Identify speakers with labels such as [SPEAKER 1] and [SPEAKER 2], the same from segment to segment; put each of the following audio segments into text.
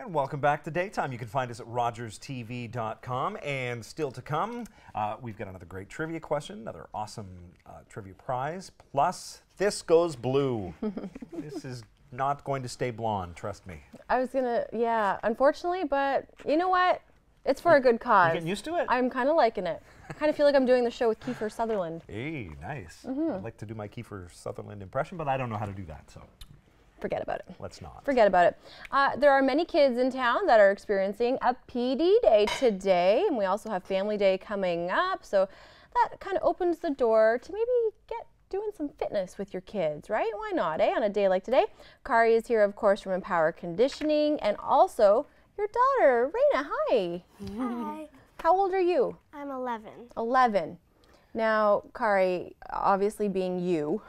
[SPEAKER 1] And welcome back to Daytime. You can find us at rogerstv.com. And still to come, we've got another great trivia question, another awesome trivia prize. Plus, this goes blue. This is not going to stay blonde, trust me.
[SPEAKER 2] I was gonna, yeah, unfortunately, but you know what? It's for a good cause.
[SPEAKER 1] You're getting used to it?
[SPEAKER 2] I'm kind of liking it. I kind of feel like I'm doing the show with Kiefer Sutherland.
[SPEAKER 1] Hey, nice. I'd like to do my Kiefer Sutherland impression, but I don't know how to do that, so.
[SPEAKER 2] Forget about it.
[SPEAKER 1] Let's not.
[SPEAKER 2] Forget about it. There are many kids in town that are experiencing a PD day today, and we also have Family Day coming up, so that kind of opens the door to maybe get doing some fitness with your kids, right? Why not, eh? On a day like today. Kari is here, of course, from Empower Conditioning, and also your daughter, Raina. Hi.
[SPEAKER 3] Hi.
[SPEAKER 2] How old are you?
[SPEAKER 3] I'm 11.
[SPEAKER 2] 11. Now, Kari, obviously being you,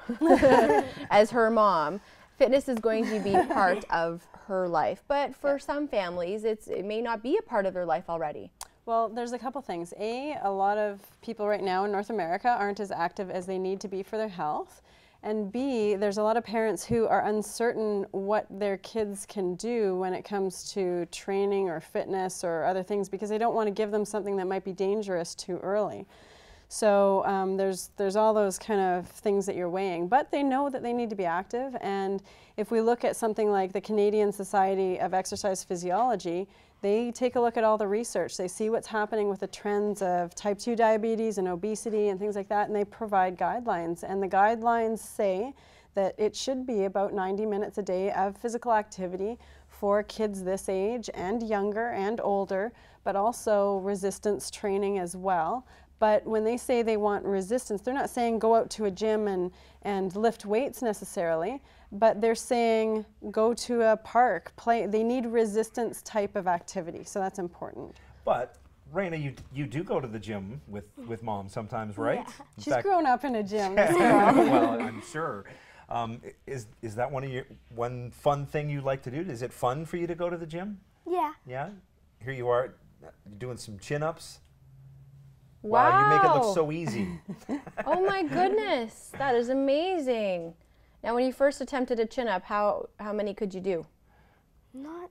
[SPEAKER 2] as her mom, fitness is going to be part of her life, but for some families, it may not be a part of their life already.
[SPEAKER 4] Well, there's a couple things. A lot of people right now in North America aren't as active as they need to be for their health. And B, there's a lot of parents who are uncertain what their kids can do when it comes to training or fitness or other things because they don't want to give them something that might be dangerous too early. So there's all those kind of things that you're weighing, but they know that they need to be active. And if we look at something like the Canadian Society of Exercise Physiology, they take a look at all the research. They see what's happening with the trends of type 2 diabetes and obesity and things like that, and they provide guidelines. And the guidelines say that it should be about 90 minutes a day of physical activity for kids this age and younger and older, but also resistance training as well. But when they say they want resistance, they're not saying go out to a gym and lift weights necessarily, but they're saying go to a park, play. They need resistance type of activity, so that's important.
[SPEAKER 1] But Raina, you do go to the gym with mom sometimes, right?
[SPEAKER 3] Yeah.
[SPEAKER 4] She's grown up in a gym.
[SPEAKER 1] Well, I'm sure. Is that one fun thing you like to do? Is it fun for you to go to the gym?
[SPEAKER 3] Yeah.
[SPEAKER 1] Yeah? Here you are doing some chin-ups.
[SPEAKER 2] Wow.
[SPEAKER 1] You make it look so easy.
[SPEAKER 2] Oh my goodness, that is amazing. Now, when you first attempted a chin-up, how many could you do?
[SPEAKER 3] Not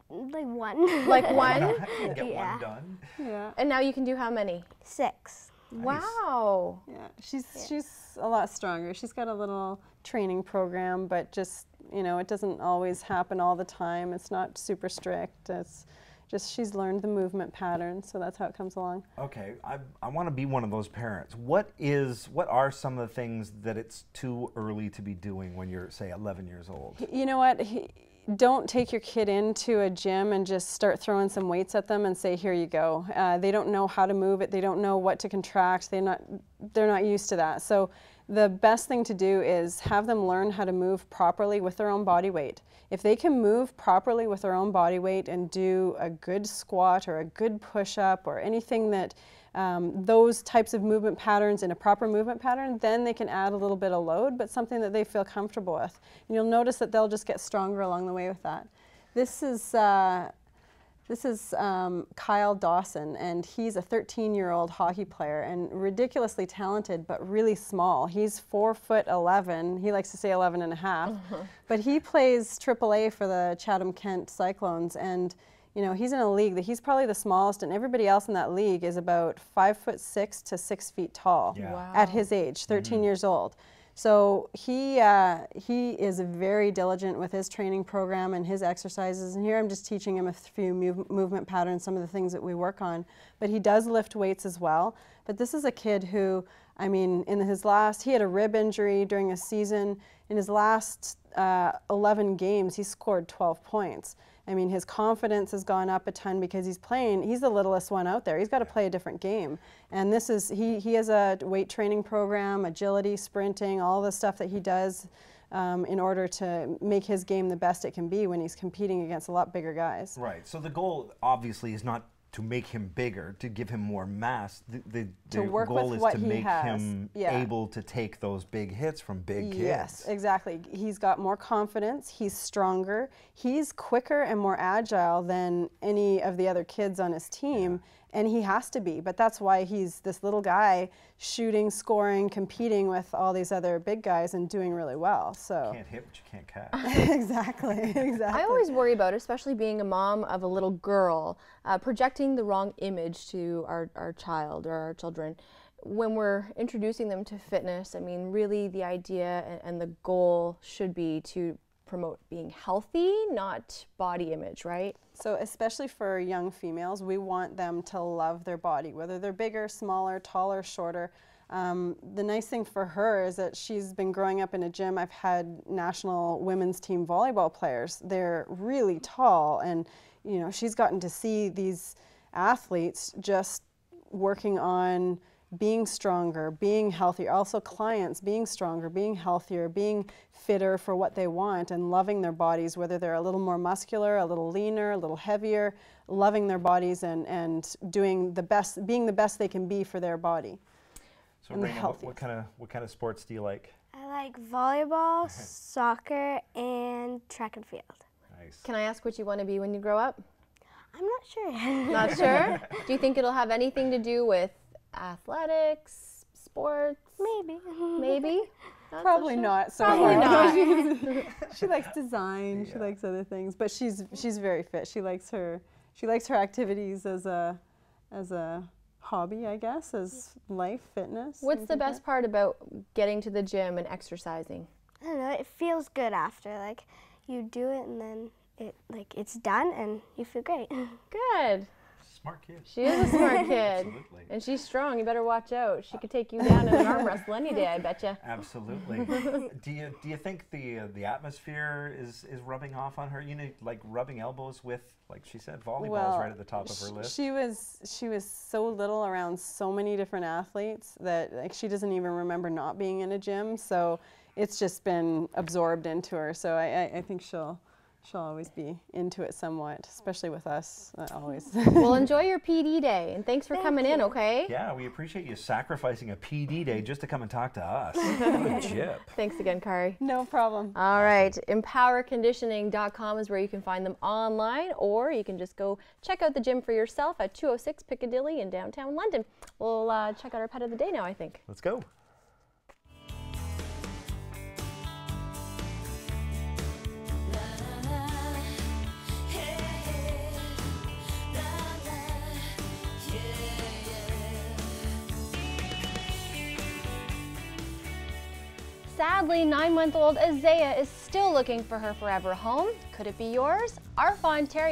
[SPEAKER 3] like one.
[SPEAKER 2] Like one?
[SPEAKER 1] You get
[SPEAKER 3] Yeah.
[SPEAKER 1] one done.
[SPEAKER 4] Yeah.
[SPEAKER 2] And now you can do how many?
[SPEAKER 3] 6.
[SPEAKER 1] Nice.
[SPEAKER 2] Wow.
[SPEAKER 4] Yeah, she's a lot stronger. She's got a little training program, but just, you know, it doesn't always happen all the time. It's not super strict. It's just she's learned the movement patterns, so that's how it comes along.
[SPEAKER 1] Okay, I want to be one of those parents. What are some of the things that it's too early to be doing when you're, say, 11 years old?
[SPEAKER 4] You know what? Don't take your kid into a gym and just start throwing some weights at them and say, here you go. They don't know how to move it. They don't know what to contract. They're not used to that. So the best thing to do is have them learn how to move properly with their own body weight. If they can move properly with their own body weight and do a good squat or a good push-up or anything that those types of movement patterns in a proper movement pattern, then they can add a little bit of load, but something that they feel comfortable with. And you'll notice that they'll just get stronger along the way with that. This is Kyle Dawson, and he's a 13-year-old hockey player and ridiculously talented, but really small. He's 4'11". He likes to say 11 and a half, but he plays AAA for the Chatham-Kent Cyclones, and you know, he's in a league that he's probably the smallest, and everybody else in that league is about 5'6" to 6 feet tall.
[SPEAKER 1] Yeah.
[SPEAKER 2] Wow.
[SPEAKER 4] At his age, 13 years old. So he is very diligent with his training program and his exercises, and here I'm just teaching him a few movement patterns, some of the things that we work on. But he does lift weights as well. But this is a kid who, I mean, he had a rib injury during a season. In his last 11 games, he scored 12 points. I mean, his confidence has gone up a ton because he's the littlest one out there. He's got to play a different game. And this is, he has a weight training program, agility, sprinting, all the stuff that he does in order to make his game the best it can be when he's competing against a lot bigger guys.
[SPEAKER 1] Right, so the goal obviously is not to make him bigger, to give him more mass. The goal is to make him able to take those big hits from big kids.
[SPEAKER 4] Yes, exactly. He's got more confidence, he's stronger, he's quicker and more agile than any of the other kids on his team. and he has to be, but that's why he's this little guy shooting, scoring, competing with all these other big guys and doing really well. So
[SPEAKER 1] Can't hit what you can't catch.
[SPEAKER 4] exactly.
[SPEAKER 2] I always worry about, especially being a mom of a little girl, projecting the wrong image to our child or our children. When we're introducing them to fitness, I mean, really the idea and the goal should be to promote being healthy, not body image, right?
[SPEAKER 4] So especially for young females, we want them to love their body, whether they're bigger, smaller, taller, shorter. The nice thing for her is that she's been growing up in a gym. I've had national women's team volleyball players. They're really tall, and you know, she's gotten to see these athletes just working on being stronger, being healthier, also clients being stronger, being healthier, being fitter for what they want, and loving their bodies, whether they're a little more muscular, a little leaner, a little heavier, loving their bodies and doing the best, being the best they can be for their body.
[SPEAKER 1] So Raina, what kind of sports do you like?
[SPEAKER 3] I like volleyball, soccer, and track and field.
[SPEAKER 1] Nice.
[SPEAKER 2] Can I ask what you want to be when you grow up?
[SPEAKER 3] I'm not sure.
[SPEAKER 2] Not sure? Do you think it'll have anything to do with athletics, sports?
[SPEAKER 3] Maybe.
[SPEAKER 2] Maybe? Not so
[SPEAKER 4] Probably
[SPEAKER 2] sure?
[SPEAKER 4] not so
[SPEAKER 2] Probably
[SPEAKER 4] far.
[SPEAKER 2] not.
[SPEAKER 4] She likes design, she likes other things, but she's very fit. She likes her activities as a hobby, I guess, as life, fitness.
[SPEAKER 2] What's the best part about getting to the gym and exercising?
[SPEAKER 3] I don't know. It feels good after. Like you do it and then it's done and you feel great.
[SPEAKER 2] Good.
[SPEAKER 1] Smart kid.
[SPEAKER 2] She is a smart kid.
[SPEAKER 1] Absolutely.
[SPEAKER 2] And she's strong. You better watch out. She could take you down in an arm wrestle any day, I betcha.
[SPEAKER 1] Absolutely. Do you think the atmosphere is rubbing off on her? You know, like rubbing elbows with, like she said, volleyball is right at the top of her list.
[SPEAKER 4] She was so little around so many different athletes that like she doesn't even remember not being in a gym. So it's just been absorbed into her. So I think she'll always be into it somewhat, especially with us, always.
[SPEAKER 2] Well, enjoy your PD day, and thanks for coming in, okay?
[SPEAKER 1] Yeah, we appreciate you sacrificing a PD day just to come and talk to us. What a chip.
[SPEAKER 2] Thanks again, Kari.
[SPEAKER 4] No problem.
[SPEAKER 2] All right, empowerconditioning.com is where you can find them online, or you can just go check out the gym for yourself at 206 Piccadilly in downtown London. We'll check out our pet of the day now, I think.
[SPEAKER 1] Let's go.
[SPEAKER 2] Sadly, 9-month-old Isaiah is still looking for her forever home. Could it be yours? Our fine terrier